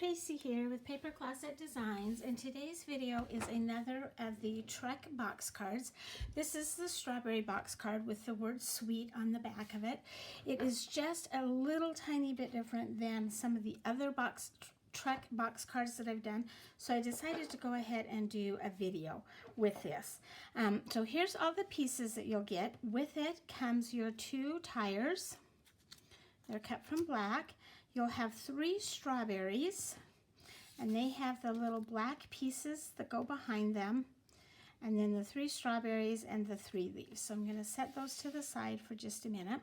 Tracy here with Paper Closet Designs, and today's video is another of the Trek box cards. This is the strawberry box card with the word sweet on the back of it. It is just a little tiny bit different than some of the other Trek box cards that I've done, so I decided to go ahead and do a video with this. So here's all the pieces that you'll get. With it comes your 2 tires. They're cut from black. You'll have 3 strawberries, and they have the little black pieces that go behind them, and then the 3 strawberries and the 3 leaves. So I'm going to set those to the side for just a minute.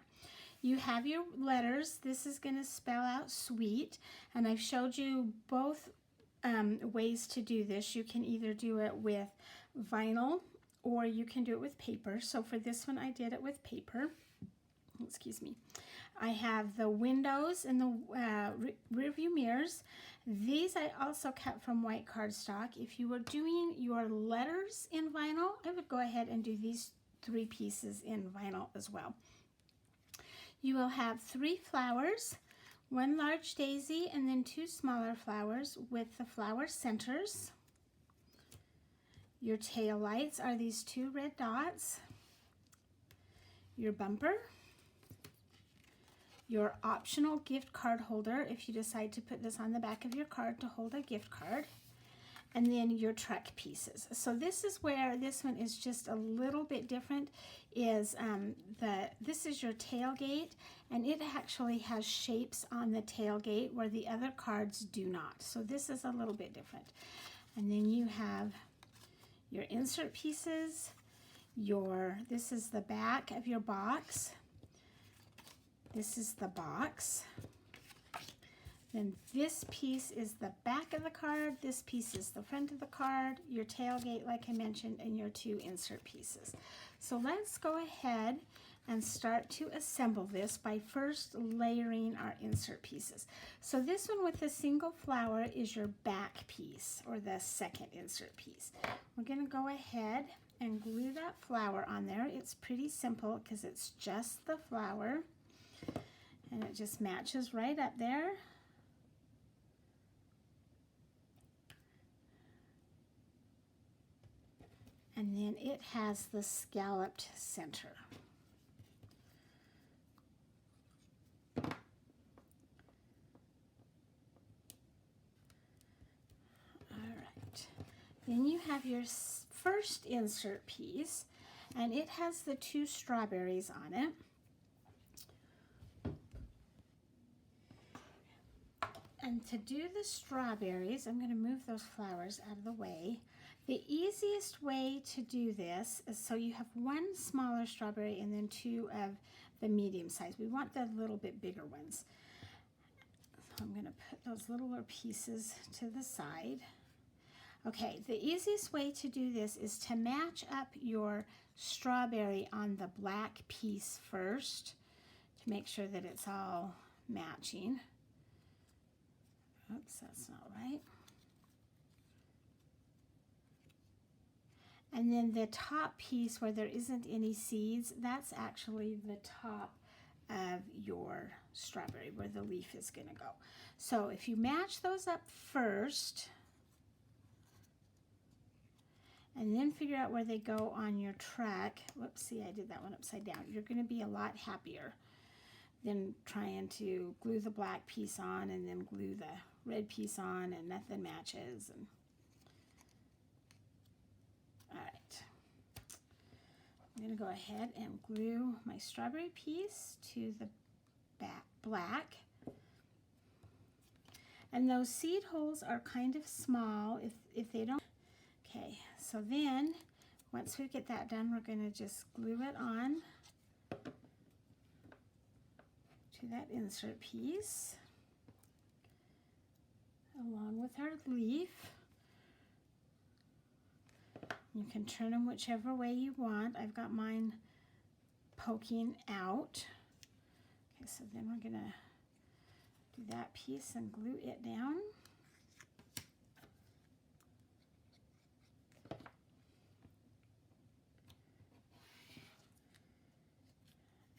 You have your letters. This is going to spell out sweet, and I've showed you both ways to do this. You can either do it with vinyl or you can do it with paper. So for this one I did it with paper. Excuse me. I have the windows and the rear view mirrors. These I also cut from white cardstock. If you were doing your letters in vinyl, I would go ahead and do these 3 pieces in vinyl as well. You will have 3 flowers, 1 large daisy, and then 2 smaller flowers with the flower centers. Your tail lights are these 2 red dots. Your bumper. Your optional gift card holder, if you decide to put this on the back of your card to hold a gift card, and then your Trek pieces. So this is where this one is just a little bit different, is this is your tailgate, and it actually has shapes on the tailgate where the other cards do not. So this is a little bit different. And then you have your insert pieces, this is the back of your box. This is the box. Then this piece is the back of the card. This piece is the front of the card, your tailgate, like I mentioned, and your 2 insert pieces. So let's go ahead and start to assemble this by first layering our insert pieces. So this one with the single flower is your back piece, or the second insert piece. We're going to go ahead and glue that flower on there. It's pretty simple because it's just the flower. And it just matches right up there. And then it has the scalloped center. All right. Then you have your first insert piece, and it has the 2 strawberries on it. And to do the strawberries, I'm going to move those flowers out of the way. The easiest way to do this is, so you have 1 smaller strawberry and then 2 of the medium size. We want the little bit bigger ones. So I'm going to put those littler pieces to the side. Okay, the easiest way to do this is to match up your strawberry on the black piece first to make sure that it's all matching. Oops, that's not right. And then the top piece where there isn't any seeds, that's actually the top of your strawberry where the leaf is going to go. So if you match those up first, and then figure out where they go on your track. Whoops, see, I did that one upside down. You're going to be a lot happier than trying to glue the black piece on and then glue the red piece on and nothing matches. And all right, I'm going to go ahead and glue my strawberry piece to the back black. And those seed holes are kind of small if they don't. Okay, so then once we get that done, we're going to just glue it on to that insert piece along with our leaf. You can turn them whichever way you want. I've got mine poking out. Okay, so then we're going to do that piece and glue it down.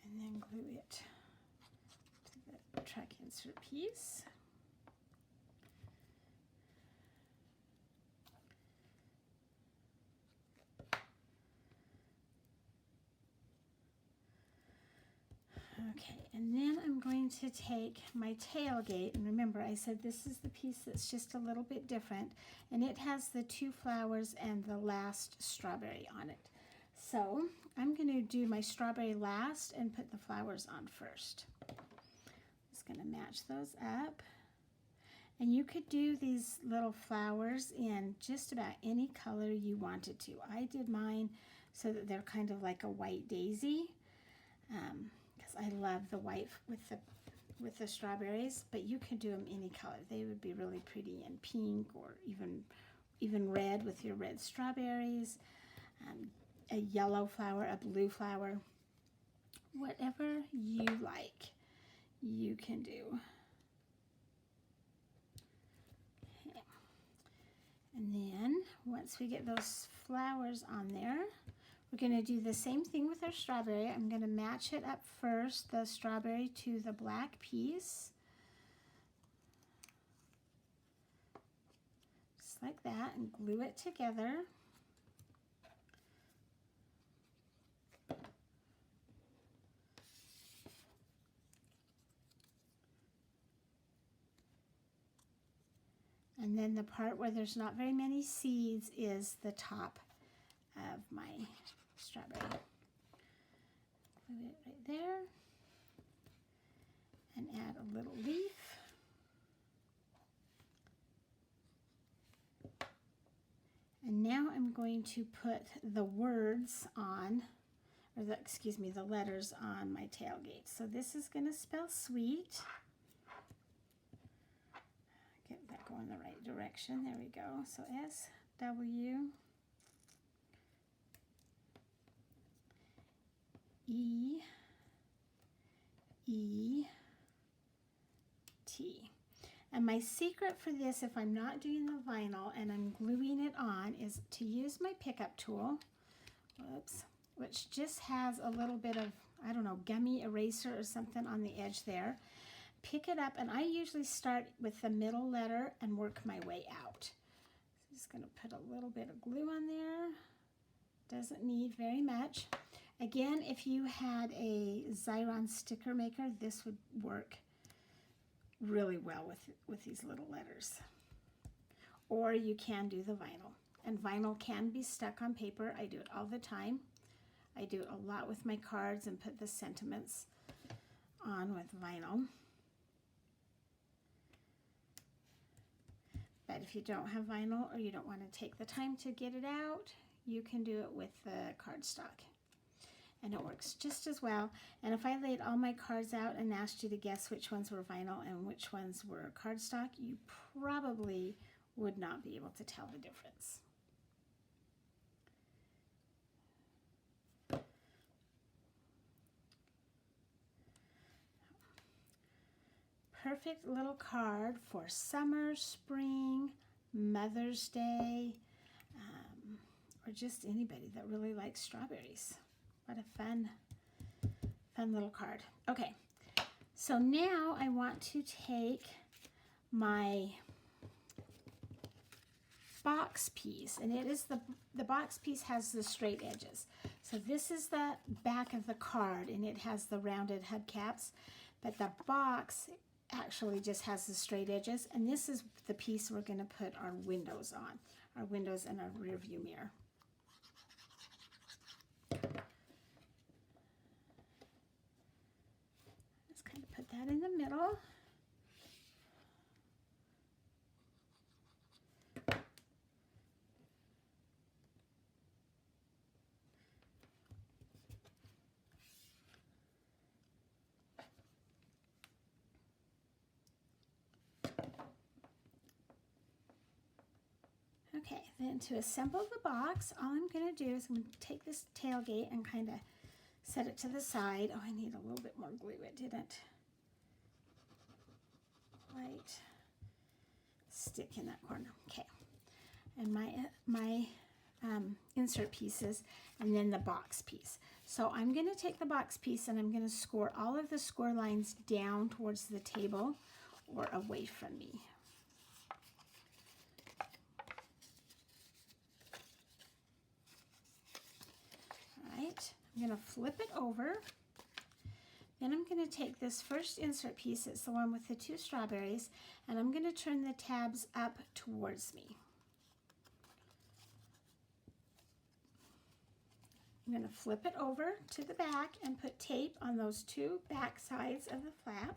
And then glue it to the Trek insert piece. Okay, and then I'm going to take my tailgate, and remember I said this is the piece that's just a little bit different, and it has the 2 flowers and the last strawberry on it. So I'm going to do my strawberry last and put the flowers on first. Just going to match those up. And you could do these little flowers in just about any color you wanted to. I did mine so that they're kind of like a white daisy, because I love the white with the strawberries, but you could do them any color. They would be really pretty in pink, or even red with your red strawberries, a yellow flower, a blue flower, whatever you like, you can do. Okay. And then once we get those flowers on there, we're going to do the same thing with our strawberry. I'm going to match it up first, the strawberry to the black piece. Just like that, and glue it together. And then the part where there's not very many seeds is the top of my strawberry. Glue it right there and add a little leaf. And now I'm going to put the words on, or the letters on my tailgate. So this is going to spell sweet. Get that going the right direction. There we go. So S-W-E-E-T. And my secret for this, if I'm not doing the vinyl and I'm gluing it on, is to use my pickup tool, which just has a little bit of, I don't know, gummy eraser or something on the edge there. Pick it up, and I usually start with the middle letter and work my way out. So I'm just going to put a little bit of glue on there. Doesn't need very much. Again, if you had a Xyron sticker maker, this would work really well with these little letters. Or you can do the vinyl. And vinyl can be stuck on paper. I do it all the time. I do it a lot with my cards and put the sentiments on with vinyl. But if you don't have vinyl, or you don't want to take the time to get it out, you can do it with the cardstock. And it works just as well. And if I laid all my cards out and asked you to guess which ones were vinyl and which ones were cardstock, you probably would not be able to tell the difference. Perfect little card for summer, spring, Mother's Day, or just anybody that really likes strawberries. What a fun little card. Okay, so now I want to take my box piece, and it is the box piece has the straight edges. So this is the back of the card, and it has the rounded hubcaps, but the box actually just has the straight edges, and this is the piece we're going to put our windows on, our windows and our rear view mirror. Just kind of put that in the middle. Okay, then to assemble the box, all I'm going to do is I'm going to take this tailgate and kind of set it to the side. Oh, I need a little bit more glue. It didn't quite stick in that corner. Okay, and my insert pieces, and then the box piece. So I'm going to take the box piece and I'm going to score all of the score lines down towards the table or away from me. I'm going to flip it over, Then I'm going to take this first insert piece, it's the one with the 2 strawberries, and I'm going to turn the tabs up towards me. I'm going to flip it over to the back and put tape on those 2 back sides of the flap.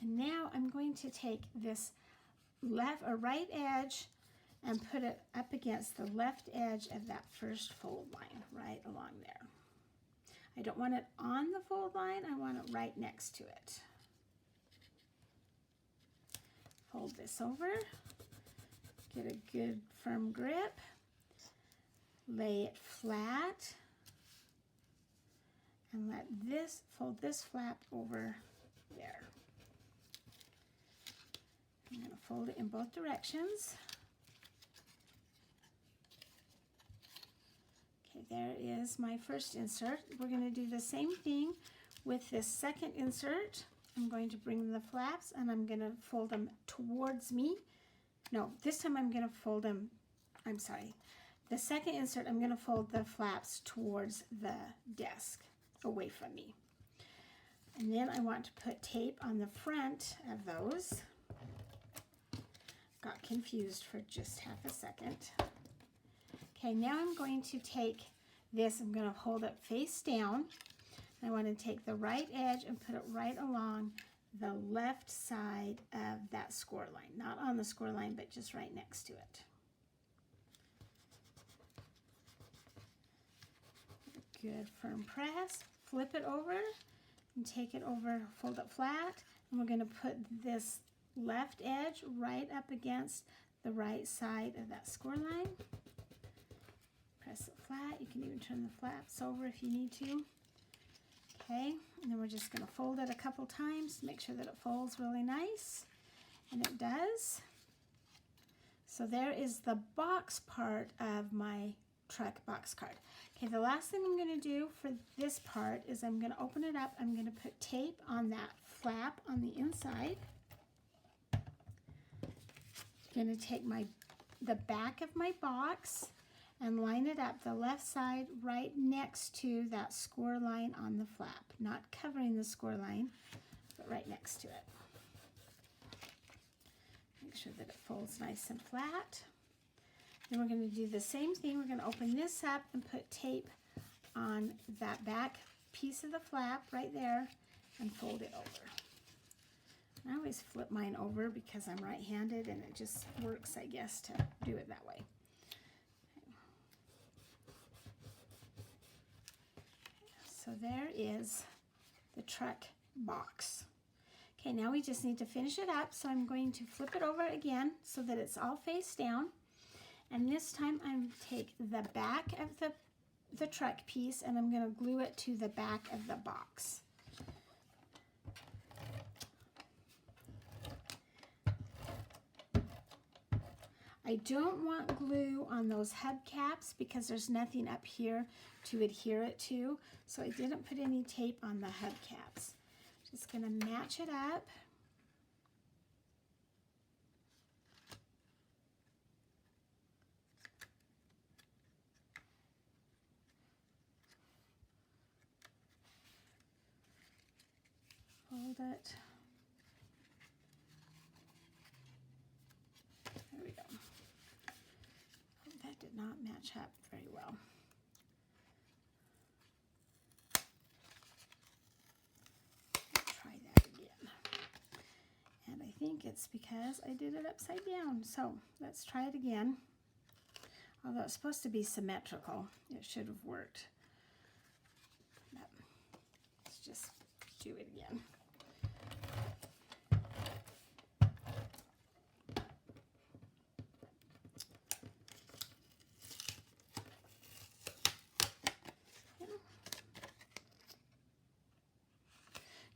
And now I'm going to take this left or right edge and put it up against the left edge of that first fold line, right along there. I don't want it on the fold line, I want it right next to it. Fold this over, get a good firm grip, lay it flat, and fold this flap over there. I'm going to fold it in both directions. Okay, there is my first insert. We're going to do the same thing with this second insert. I'm going to bring the flaps and I'm going to fold them towards me. No, this time I'm going to fold them, I'm sorry. The second insert, I'm going to fold the flaps towards the desk, away from me. And then I want to put tape on the front of those. Got confused for just half a second. Okay, now I'm going to take this, I'm going to hold it face down. I want to take the right edge and put it right along the left side of that score line. Not on the score line, but just right next to it. Good firm press. Flip it over and take it over, fold it flat. And we're going to put this left edge right up against the right side of that score line. Press it flat. You can even turn the flaps over if you need to. Okay, and then we're just going to fold it a couple times to make sure that it folds really nice. And it does. So there is the box part of my truck box card. Okay, the last thing I'm going to do for this part is I'm going to open it up. I'm going to put tape on that flap on the inside. I'm going to take the back of my box and line it up the left side right next to that score line on the flap. Not covering the score line, but right next to it. Make sure that it folds nice and flat. Then we're going to do the same thing. We're going to open this up and put tape on that back piece of the flap right there and fold it over. I always flip mine over because I'm right-handed and it just works, I guess, to do it that way. So there is the truck box. Okay, now we just need to finish it up. So I'm going to flip it over again so that it's all face down. And this time I'm take the back of the truck piece and I'm going to glue it to the back of the box. I don't want glue on those hubcaps because there's nothing up here to adhere it to, so I didn't put any tape on the hubcaps. Just going to match it up. Fold it. There we go. Oh, that did not match up very well. Try that again. And I think it's because I did it upside down. So let's try it again. Although it's supposed to be symmetrical, it should have worked. But let's just do it again.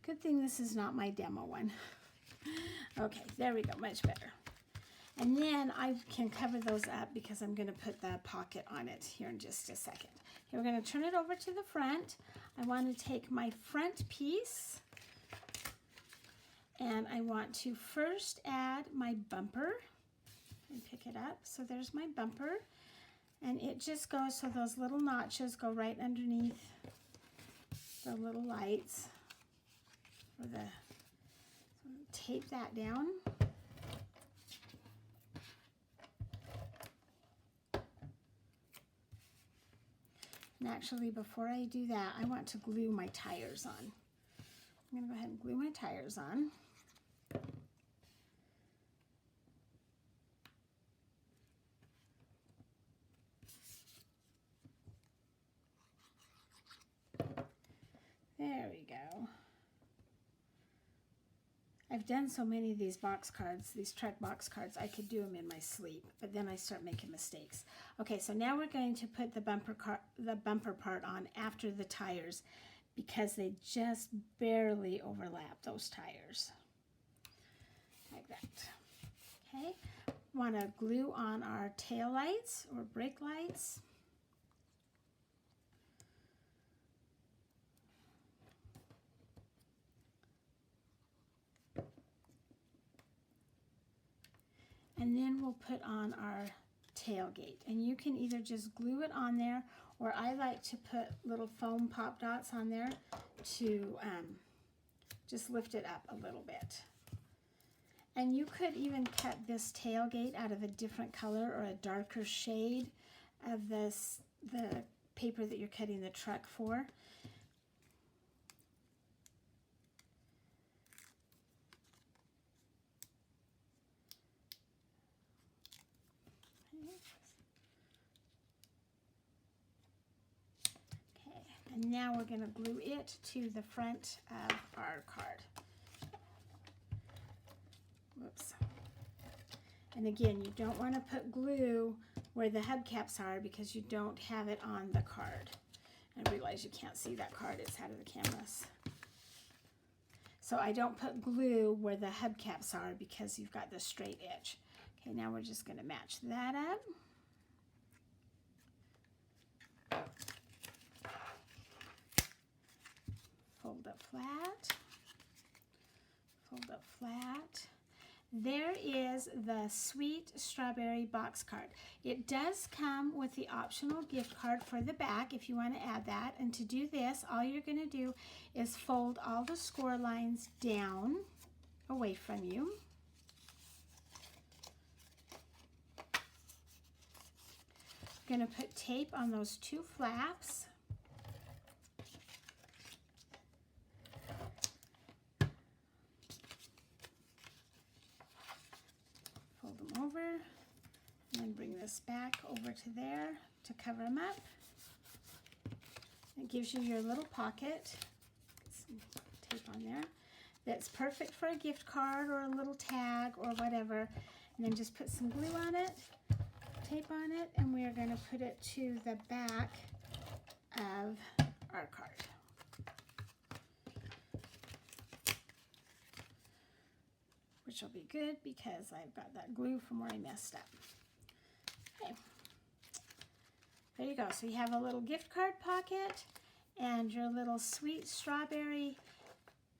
Good thing this is not my demo one. Okay, there we go, much better. And then I can cover those up because I'm going to put the pocket on it here in just a second. Okay, we're going to turn it over to the front. I want to take my front piece and I want to first add my bumper and pick it up. So there's my bumper. And it just goes so those little notches go right underneath the little lights. For the, tape that down. And actually, before I do that, I want to glue my tires on. I'm going to go ahead and glue my tires on. There we go. I've done so many of these box cards, these Trek box cards, I could do them in my sleep, but then I start making mistakes. Okay, so now we're going to put the bumper part on after the tires because they just barely overlap those tires. Like that. Okay, want to glue on our tail lights or brake lights. And then we'll put on our tailgate. And you can either just glue it on there, or I like to put little foam pop dots on there to just lift it up a little bit. And you could even cut this tailgate out of a different color or a darker shade of the paper that you're cutting the truck for. And now we're going to glue it to the front of our card. Whoops. And again, you don't want to put glue where the hubcaps are because you don't have it on the card. I realize you can't see that card, it's out of the canvas. So I don't put glue where the hubcaps are because you've got the straight edge. Okay, now we're just going to match that up. Fold up flat, fold up flat. There is the Sweet Strawberry box card. It does come with the optional gift card for the back if you want to add that. And to do this, all you're going to do is fold all the score lines down away from you. You're going to put tape on those two flaps. Over and then bring this back over to there to cover them up. It gives you your little pocket, some tape on there, that's perfect for a gift card or a little tag or whatever. And then just put some glue on it, tape on it, and we are going to put it to the back of our card. Which will be good because I've got that glue from where I messed up. Okay, there you go. So you have a little gift card pocket and your little Sweet Strawberry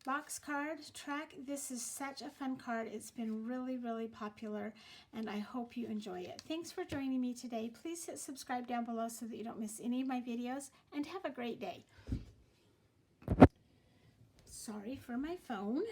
box card track. This is such a fun card. It's been really, really popular, and I hope you enjoy it. Thanks for joining me today. Please hit subscribe down below so that you don't miss any of my videos, and have a great day. Sorry for my phone.